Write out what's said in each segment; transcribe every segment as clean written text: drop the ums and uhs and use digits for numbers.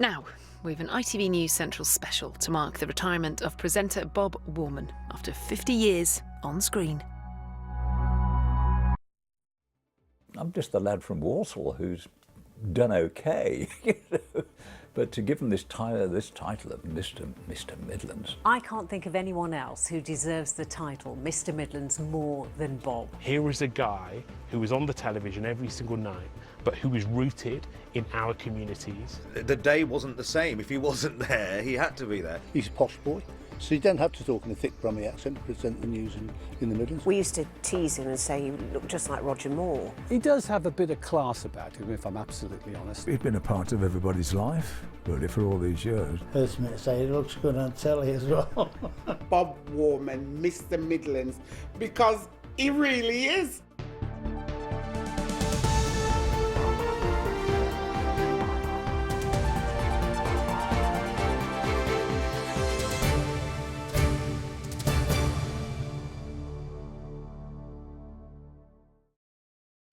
Now, we've an ITV News Central special to mark the retirement of presenter Bob Warman after 50 years on screen. I'm just the lad from Walsall who's done okay, but to give him this title of Mr. Midlands. I can't think of anyone else who deserves the title Mr. Midlands more than Bob. Here is a guy who was on the television every single night, but who is rooted in our communities. The day wasn't the same. If he wasn't there, he had to be there. He's a posh boy, so you don't have to talk in a thick Brummie accent to present the news in the Midlands. We used to tease him and say he looked just like Roger Moore. He does have a bit of class about him, if I'm absolutely honest. He's been a part of everybody's life, really, for all these years. Personally, say he looks good on telly as well. Bob Warman, Mr. Midlands, because he really is.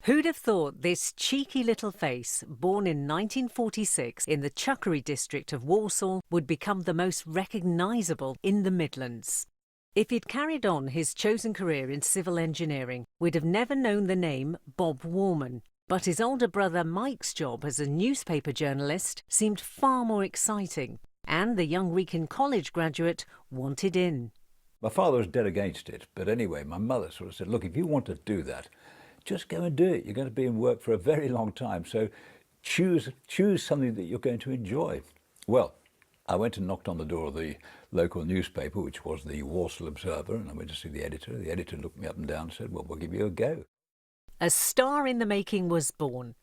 Who'd have thought this cheeky little face, born in 1946 in the Chuckery district of Walsall, would become the most recognisable in the Midlands? If he'd carried on his chosen career in civil engineering, we'd have never known the name Bob Warman. But his older brother Mike's job as a newspaper journalist seemed far more exciting, and the young Wrekin College graduate wanted in. My father was dead against it, but anyway, my mother sort of said, look, if you want to do that, just go and do it. You're going to be in work for a very long time, so choose something that you're going to enjoy. Well, I went and knocked on the door of the local newspaper, which was the Walsall Observer, and I went to see the editor. The editor looked me up and down and said, well, we'll give you a go. A star in the making was born.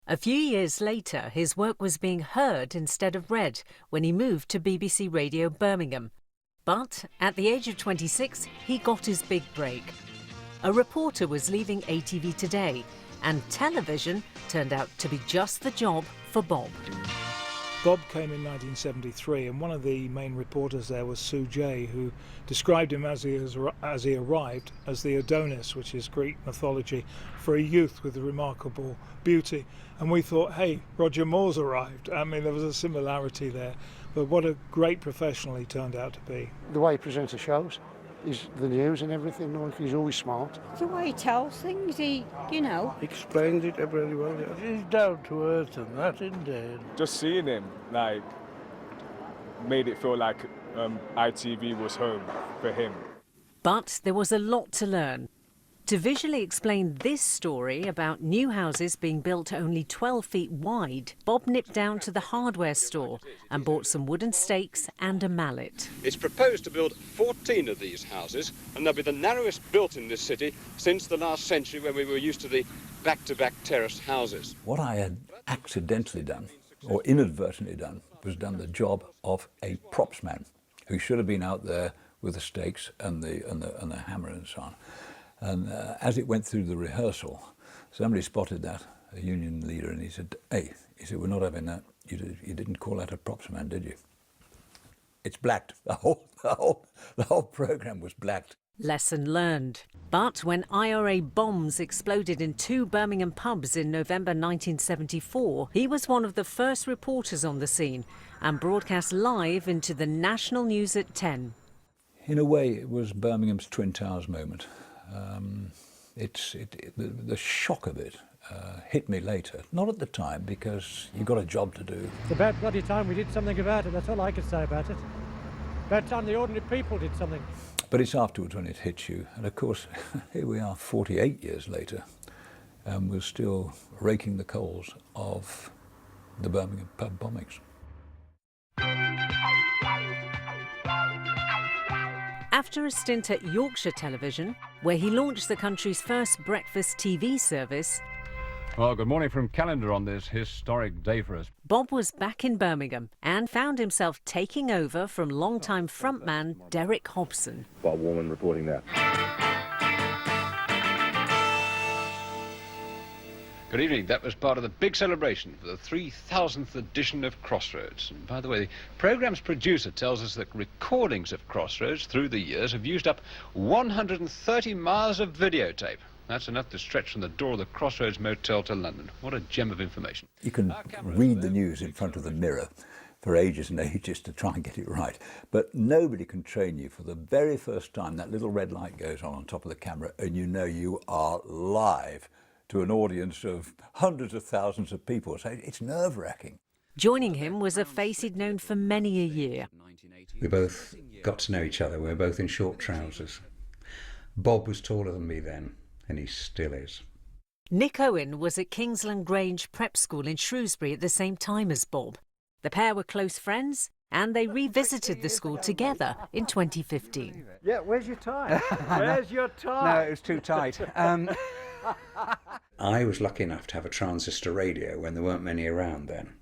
A few years later, his work was being heard instead of read when he moved to BBC Radio Birmingham. But at the age of 26, he got his big break. A reporter was leaving ATV Today, and television turned out to be just the job for Bob. Bob came in 1973, and one of the main reporters there was Sue J, who described him as he arrived as the Adonis, which is Greek mythology, for a youth with remarkable beauty. And we thought, hey, Roger Moore's arrived. I mean, there was a similarity there, but what a great professional he turned out to be. The way he presents the shows, the news and everything, like, he's always smart. The way he tells things, he Explains it really well. He's down to earth and that, indeed. Just seeing him, made it feel like ITV was home for him. But there was a lot to learn. To visually explain this story about new houses being built only 12 feet wide, Bob nipped down to the hardware store and bought some wooden stakes and a mallet. It's proposed to build 14 of these houses, and they'll be the narrowest built in this city since the last century, when we were used to the back-to-back terraced houses. What I had accidentally done, or inadvertently done, was done the job of a props man who should have been out there with the stakes and the hammer and so on. And as it went through the rehearsal, somebody spotted that, a union leader, and he said, hey, we're not having that. You didn't call that a props man, did you? It's blacked. The whole programme was blacked. Lesson learned. But when IRA bombs exploded in 2 Birmingham pubs in November 1974, he was one of the first reporters on the scene and broadcast live into the national news at 10. In a way, it was Birmingham's Twin Towers moment. The shock of it hit me later, not at the time, because you got a job to do. It's about bloody time we did something about it, that's all I could say about it. About time the ordinary people did something. But it's afterwards when it hits you, and of course, here we are 48 years later, and we're still raking the coals of the Birmingham pub bombings. After a stint at Yorkshire Television, where he launched the country's first breakfast TV service, well, good morning from Calendar on this historic day for us. Bob was back in Birmingham and found himself taking over from longtime frontman Derek Hobson. Bob Warman reporting there. Good evening. That was part of the big celebration for the 3000th edition of Crossroads. And by the way, the programme's producer tells us that recordings of Crossroads through the years have used up 130 miles of videotape. That's enough to stretch from the door of the Crossroads Motel to London. What a gem of information. You can read the news in front of the mirror, for ages and ages to try and get it right. But nobody can train you for the very first time. That little red light goes on top of the camera and you know you are live to an audience of hundreds of thousands of people. So it's nerve-wracking. Joining him was a face he'd known for many a year. We both got to know each other. We were both in short trousers. Bob was taller than me then, and he still is. Nick Owen was at Kingsland Grange Prep School in Shrewsbury at the same time as Bob. The pair were close friends, and they revisited the school together in 2015. Yeah, where's your tie? Where's your tie? No, it was too tight. I was lucky enough to have a transistor radio when there weren't many around then.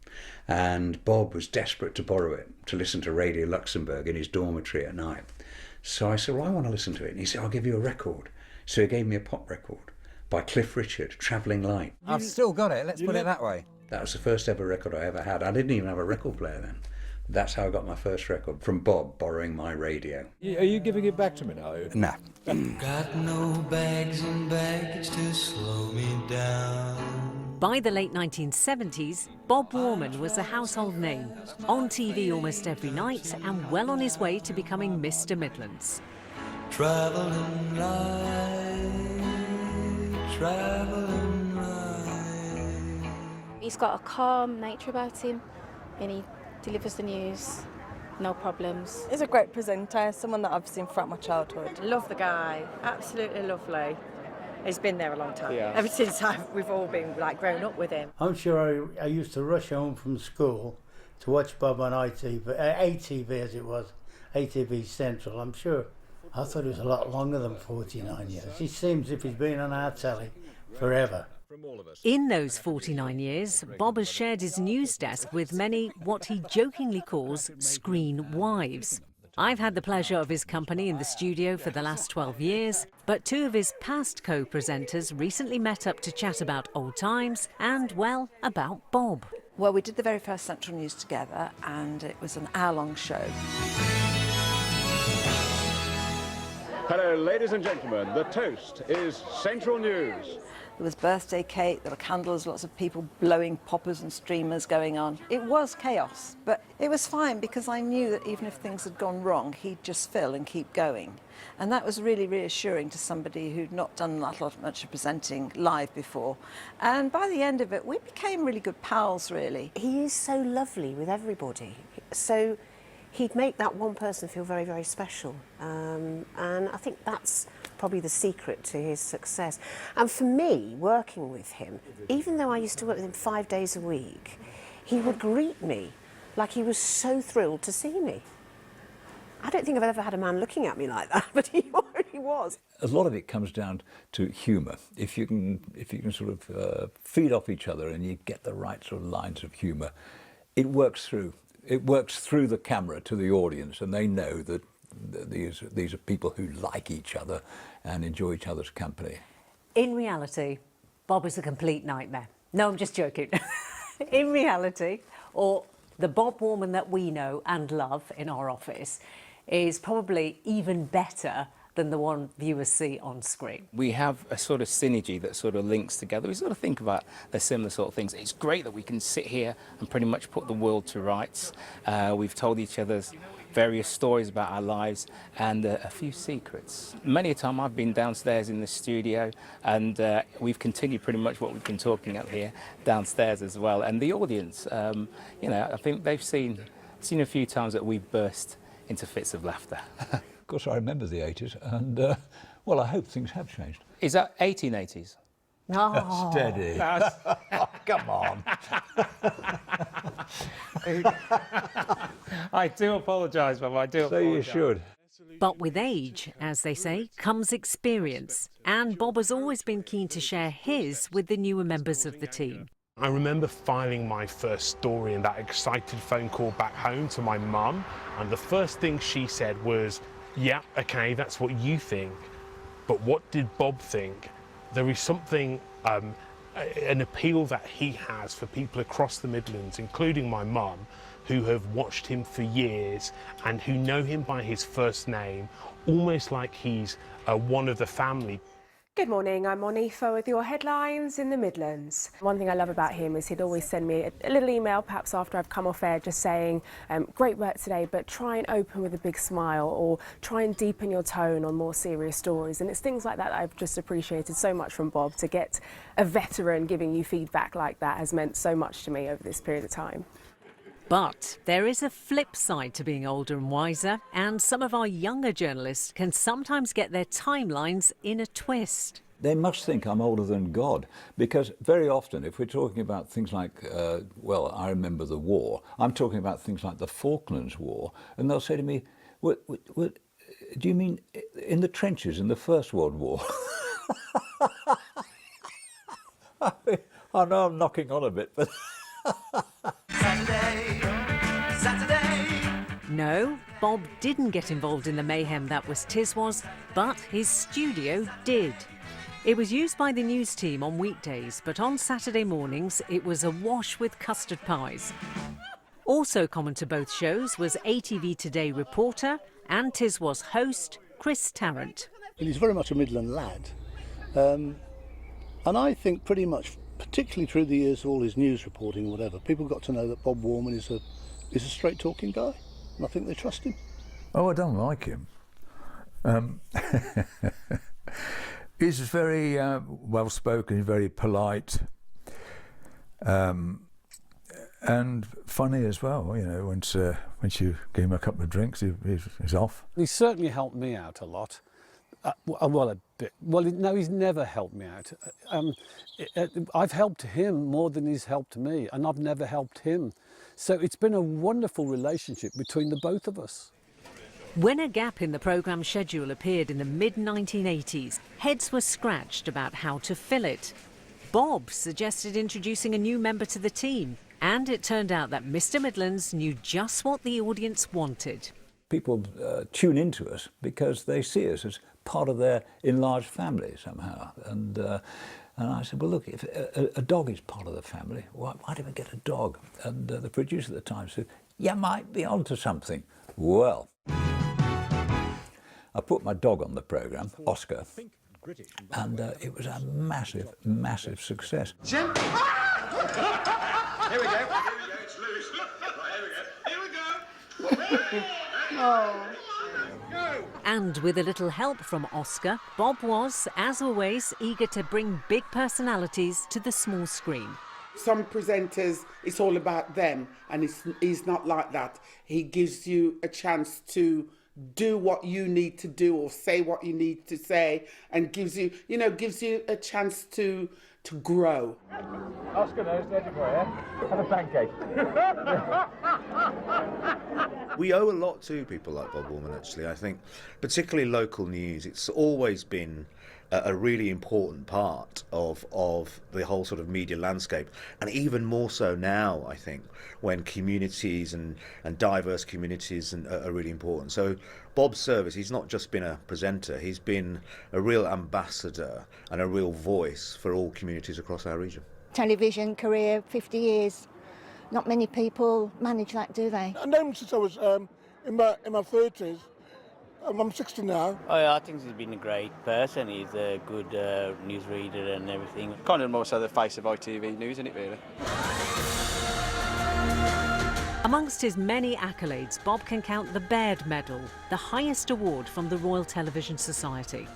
And Bob was desperate to borrow it to listen to Radio Luxembourg in his dormitory at night. So I said, well, I want to listen to it. And he said, I'll give you a record. So he gave me a pop record by Cliff Richard, Travelling Light. I've still got it, let's put it that way. That was the first ever record I ever had. I didn't even have a record player then. That's how I got my first record, from Bob borrowing my radio. Are you giving it back to me now? No. Got no bags and baggage to slow me down. By the late 1970s, Bob Warman was a household name, on TV almost every night and well on his way to becoming Mr. Midlands. Travelling light, travelling light. He's got a calm nature about him and he delivers the news, no problems. He's a great presenter, someone that I've seen throughout my childhood. Love the guy, absolutely lovely. He's been there a long time. Yeah. Ever since we've all been grown up with him. I'm sure I used to rush home from school to watch Bob on ITV as it was, ITV Central. I'm sure. I thought it was a lot longer than 49 years. He seems as if he's been on our telly forever. In those 49 years, Bob has shared his news desk with many what he jokingly calls screen wives. I've had the pleasure of his company in the studio for the last 12 years, but two of his past co-presenters recently met up to chat about old times and, well, about Bob. Well, we did the very first Central News together and it was an hour-long show. Hello, ladies and gentlemen. The toast is Central News. There was birthday cake, there were candles, lots of people blowing poppers and streamers going on. It was chaos, but it was fine because I knew that even if things had gone wrong, he'd just fill and keep going. And that was really reassuring to somebody who'd not done much of presenting live before. And by the end of it, we became really good pals, really. He is so lovely with everybody. So he'd make that one person feel very, very special. And I think that's probably the secret to his success. And for me, working with him, even though I used to work with him 5 days a week, he would greet me like he was so thrilled to see me. I don't think I've ever had a man looking at me like that, but he already was. A lot of it comes down to humour. If you can sort of feed off each other and you get the right sort of lines of humour, it works through. It works through the camera to the audience, and they know that these are people who like each other and enjoy each other's company. In reality, Bob is a complete nightmare. No, I'm just joking. In reality, or the Bob Warman that we know and love in our office is probably even better than the one viewers see on screen. We have a sort of synergy that sort of links together. We sort of think about the similar sort of things. It's great that we can sit here and pretty much put the world to rights. We've told each other's various stories about our lives and a few secrets. Many a time I've been downstairs in the studio and we've continued pretty much what we've been talking up here downstairs as well. And the audience, you know, I think they've seen a few times that we've burst into fits of laughter. Of course, I remember the 80s, and well, I hope things have changed. Is that 1880s? Oh. Steady. Oh, come on. I do apologise, Bob. I do apologise. So you should. But with age, as they say, comes experience. And Bob has always been keen to share his with the newer members of the team. I remember filing my first story and that excited phone call back home to my mum, and the first thing she said was, yeah, okay, that's what you think, but what did Bob think? There is something, an appeal that he has for people across the Midlands, including my mum, who have watched him for years and who know him by his first name, almost like he's one of the family. Good morning, I'm Monifa with your headlines in the Midlands. One thing I love about him is he'd always send me a little email, perhaps after I've come off air, just saying, great work today, but try and open with a big smile, or try and deepen your tone on more serious stories. And it's things like that I've just appreciated so much from Bob. To get a veteran giving you feedback like that has meant so much to me over this period of time. But there is a flip side to being older and wiser, and some of our younger journalists can sometimes get their timelines in a twist. They must think I'm older than God, because very often, if we're talking about things like, well, I remember the war, I'm talking about things like the Falklands War, and they'll say to me, what do you mean in the trenches in the First World War? I know I'm knocking on a bit, but... No, Bob didn't get involved in the mayhem that was Tiswas, but his studio did. It was used by the news team on weekdays, but on Saturday mornings it was awash with custard pies. Also common to both shows was ATV Today reporter and Tiswas host Chris Tarrant. He's very much a Midland lad, and I think pretty much, particularly through the years of all his news reporting or whatever, people got to know that Bob Warman is a straight-talking guy, and I think they trust him. Oh, I don't like him. He's very well-spoken, very polite, and funny as well. You know, once you give him a couple of drinks, he's off. He certainly helped me out a lot. Well, a bit. Well, no, he's never helped me out. I've helped him more than he's helped me, and I've never helped him. So it's been a wonderful relationship between the both of us. When a gap in the programme schedule appeared in the mid-1980s, heads were scratched about how to fill it. Bob suggested introducing a new member to the team, and it turned out that Mr. Midlands knew just what the audience wanted. People tune into us because they see us as part of their enlarged family somehow. And I said, well, look, if a dog is part of the family, why don't we get a dog? And the producer at the time said, you might be onto something. Well, I put my dog on the programme, Oscar, and it was a massive, massive success. Jim? Here we go. It's loose. Right, here we go. Oh. And with a little help from Oscar, Bob was, as always, eager to bring big personalities to the small screen. Some presenters, it's all about them, and he's not like that. He gives you a chance to do what you need to do or say what you need to say, and gives you a chance to grow. Oscar knows ready for you. Have a pancake. We owe a lot to people like Bob Warman, actually. I think, particularly local news, it's always been a really important part of the whole sort of media landscape, and even more so now, I think, when communities and diverse communities are really important. So Bob's service, he's not just been a presenter, he's been a real ambassador and a real voice for all communities across our region. Television career, 50 years. Not many people manage that, do they? I know him since I was in my 30s. I'm 60 now. Oh, yeah, I think he's been a great person. He's a good newsreader and everything. Kind of more so the face of ITV News, isn't it, really? Amongst his many accolades, Bob can count the Baird Medal, the highest award from the Royal Television Society.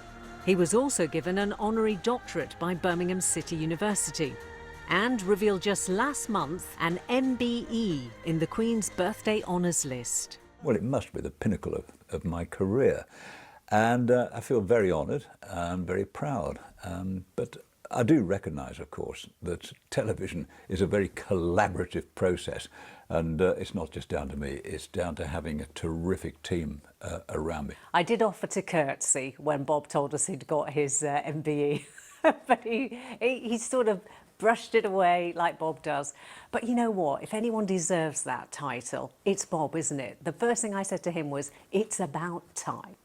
He was also given an honorary doctorate by Birmingham City University, and revealed just last month an MBE in the Queen's Birthday Honours list. Well, it must be the pinnacle of my career, and I feel very honoured and very proud. But I do recognise, of course, that television is a very collaborative process, and it's not just down to me, it's down to having a terrific team around me. I did offer to curtsy when Bob told us he'd got his MBE, but he sort of brushed it away like Bob does. But you know what? If anyone deserves that title, it's Bob, isn't it? The first thing I said to him was, it's about time.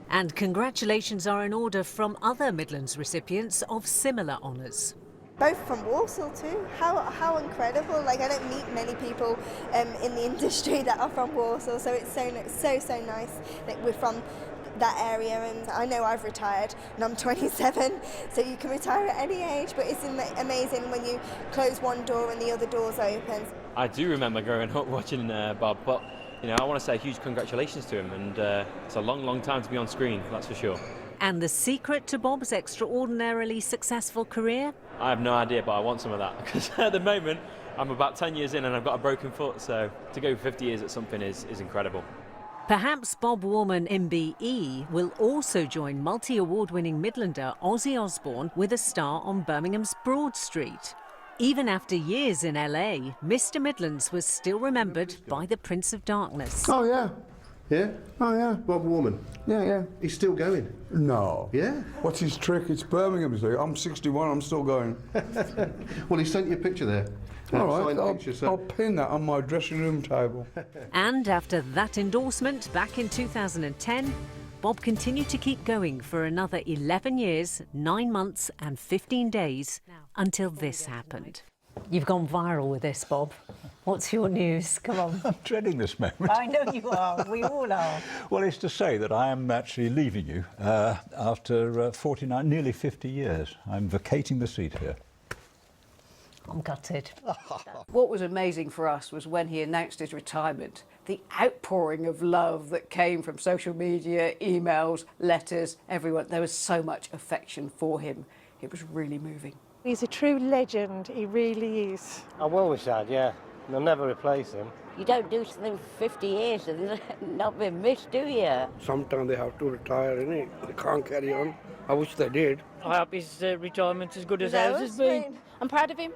And congratulations are in order from other Midlands recipients of similar honours. Both from Walsall too. How incredible. Like, I don't meet many people in the industry that are from Walsall, so it's so nice that we're from that area. And I know I've retired and I'm 27, so you can retire at any age, but it's amazing when you close one door and the other door's open. I do remember growing up watching Bob, but I want to say a huge congratulations to him, and it's a long, long time to be on screen, that's for sure. And the secret to Bob's extraordinarily successful career? I have no idea, but I want some of that, because at the moment I'm about 10 years in and I've got a broken foot, so to go 50 years at something is incredible. Perhaps Bob Warman MBE will also join multi-award-winning Midlander Ozzy Osbourne with a star on Birmingham's Broad Street. Even after years in LA, Mr. Midlands was still remembered by the Prince of Darkness. Oh, yeah. Yeah? Oh, yeah. Bob Warman. Yeah, yeah. He's still going. No. Yeah? What's his trick? It's Birmingham, see. I'm 61, I'm still going. Well, he sent you a picture there. All right, I'll I'll pin that on my dressing room table. And after that endorsement back in 2010, Bob continued to keep going for another 11 years, 9 months and 15 days until this happened. You've gone viral with this, Bob. What's your news? Come on. I'm dreading this moment. I know you are. We all are. Well, it's to say that I am actually leaving you after 49, nearly 50 years. I'm vacating the seat here. I'm gutted. What was amazing for us was when he announced his retirement, the outpouring of love that came from social media, emails, letters, everyone. There was so much affection for him. It was really moving. He's a true legend, he really is. I will wish I'd, yeah. They'll never replace him. You don't do something for 50 years and not be missed, do you? Sometimes they have to retire, innit? They can't carry on. I wish they did. I hope his retirement is good as ours has been. I'm proud of him.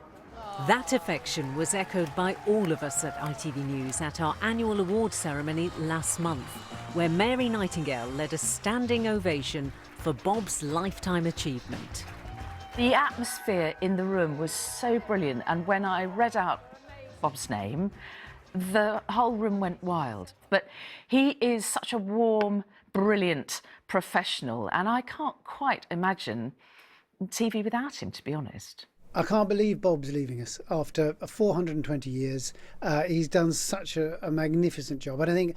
That affection was echoed by all of us at ITV News at our annual award ceremony last month, where Mary Nightingale led a standing ovation for Bob's lifetime achievement. The atmosphere in the room was so brilliant, and when I read out Bob's name, the whole room went wild. But he is such a warm, brilliant professional, and I can't quite imagine TV without him, to be honest. I can't believe Bob's leaving us after 420 years. He's done such a magnificent job. And I think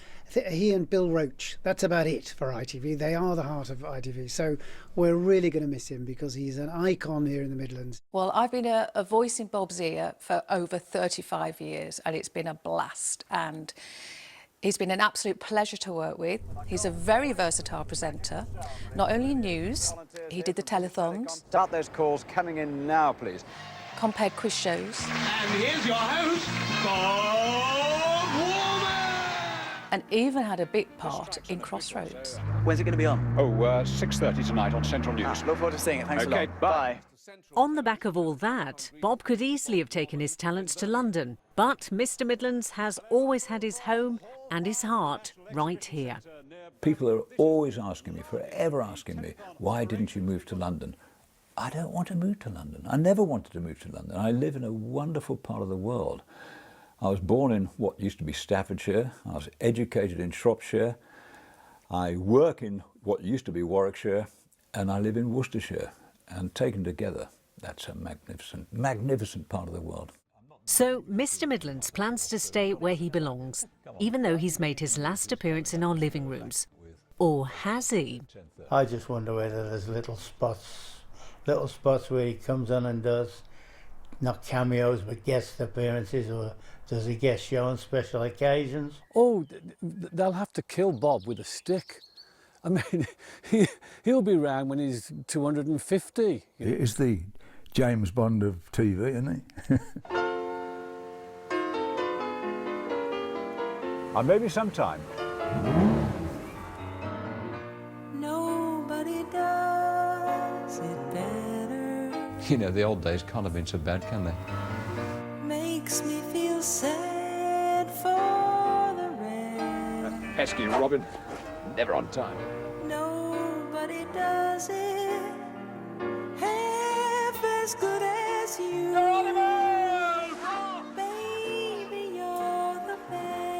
he and Bill Roach, that's about it for ITV. They are the heart of ITV. So we're really going to miss him because he's an icon here in the Midlands. Well, I've been a voice in Bob's ear for over 35 years and it's been a blast. And he's been an absolute pleasure to work with. He's a very versatile presenter, not only news, he did the telethons. Start those calls coming in now, please. Compared quiz shows. And here's your host, Bob Warman! And even had a big part in Crossroads. When's it going to be on? Oh, 6:30 tonight on Central News. Look forward to seeing it. Thanks a lot. Okay, bye. On the back of all that, Bob could easily have taken his talents to London, but Mr. Midlands has always had his home and his heart right here. People are always asking me, forever asking me, why didn't you move to London? I don't want to move to London. I never wanted to move to London. I live in a wonderful part of the world. I was born in what used to be Staffordshire. I was educated in Shropshire. I work in what used to be Warwickshire, and I live in Worcestershire. And taken together, that's a magnificent, magnificent part of the world. So Mr. Midlands plans to stay where he belongs, even though he's made his last appearance in our living rooms. Or has he? I just wonder whether there's little spots where he comes on and does, not cameos, but guest appearances, or does he guest show on special occasions? Oh, they'll have to kill Bob with a stick. I mean, he'll be around when he's 250. He's the James Bond of TV, isn't he? Maybe sometime. Nobody does it better. You know, the old days can't have been so bad, can they? Makes me feel sad for the rest. Pesky Robin, never on time. Nobody does it half as good as you. Baby, you're the best. Baby, you're the best.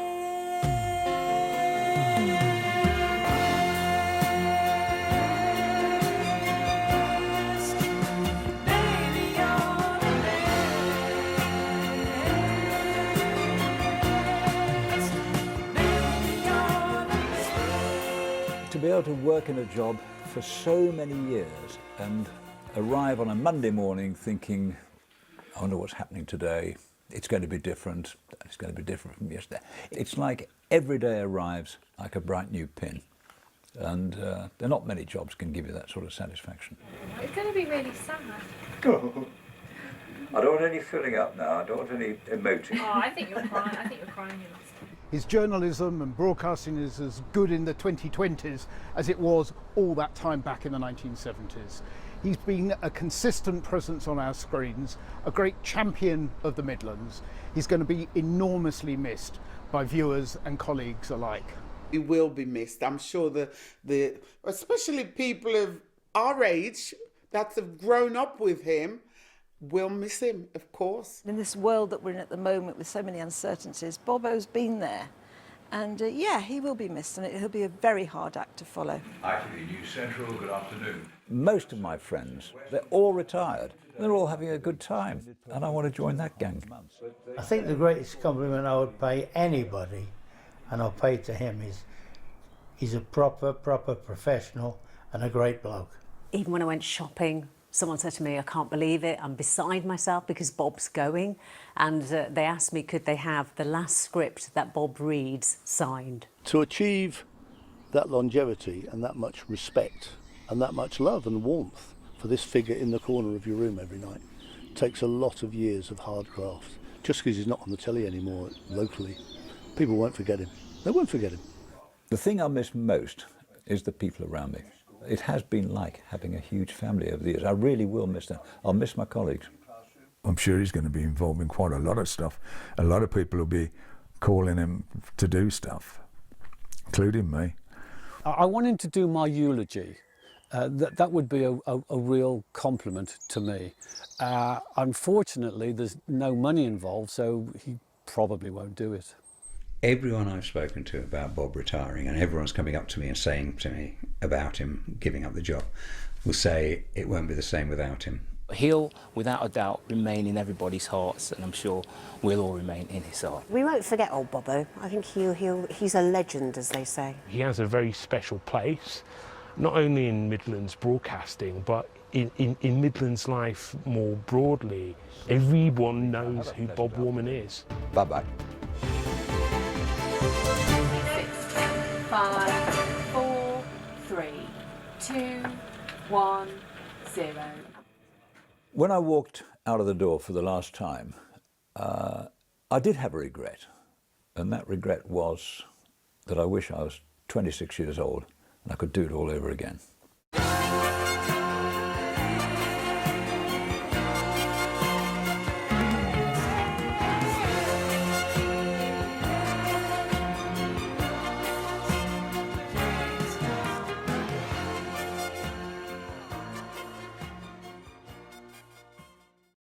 Baby, you're the best. To be able to work in a job for so many years and arrive on a Monday morning thinking, I wonder what's happening today. It's going to be different. It's going to be different from yesterday. It's like every day arrives like a bright new pin. And there are not many jobs can give you that sort of satisfaction. It's going to be really sad. I don't want any filling up now. I don't want any emoting. Oh, I think you're crying. I think you're crying. His journalism and broadcasting is as good in the 2020s as it was all that time back in the 1970s. He's been a consistent presence on our screens, a great champion of the Midlands. He's going to be enormously missed by viewers and colleagues alike. He will be missed. I'm sure the especially people of our age that have grown up with him will miss him, of course. In this world that we're in at the moment with so many uncertainties, Bobo's been there. And yeah, he will be missed, and he'll be a very hard act to follow. ITV News Central, good afternoon. Most of my friends, they're all retired. They're all having a good time, and I want to join that gang. I think the greatest compliment I would pay anybody, and I'll pay to him, is he's a proper professional and a great bloke. Even when I went shopping, someone said to me, I can't believe it, I'm beside myself because Bob's going. And they asked me, could they have the last script that Bob reads signed? To achieve that longevity and that much respect and that much love and warmth for this figure in the corner of your room every night takes a lot of years of hard graft. Just because he's not on the telly anymore locally, people won't forget him. They won't forget him. The thing I miss most is the people around me. It has been like having a huge family over the years. I really will miss them. I'll miss my colleagues. I'm sure he's going to be involved in quite a lot of stuff. A lot of people will be calling him to do stuff, including me. I want him to do my eulogy. That would be a real compliment to me. Unfortunately, there's no money involved, so he probably won't do it. Everyone I've spoken to about Bob retiring, and everyone's coming up to me and saying to me about him giving up the job, will say it won't be the same without him. He'll, without a doubt, remain in everybody's hearts, and I'm sure we'll all remain in his heart. We won't forget old Bobo. I think he's a legend, as they say. He has a very special place, not only in Midlands broadcasting, but in Midlands life more broadly. Everyone knows who Bob Warman is. Bye-bye. 5, 4, 3, 2, 1, 0. When I walked out of the door for the last time, I did have a regret. And that regret was that I wish I was 26 years old and I could do it all over again.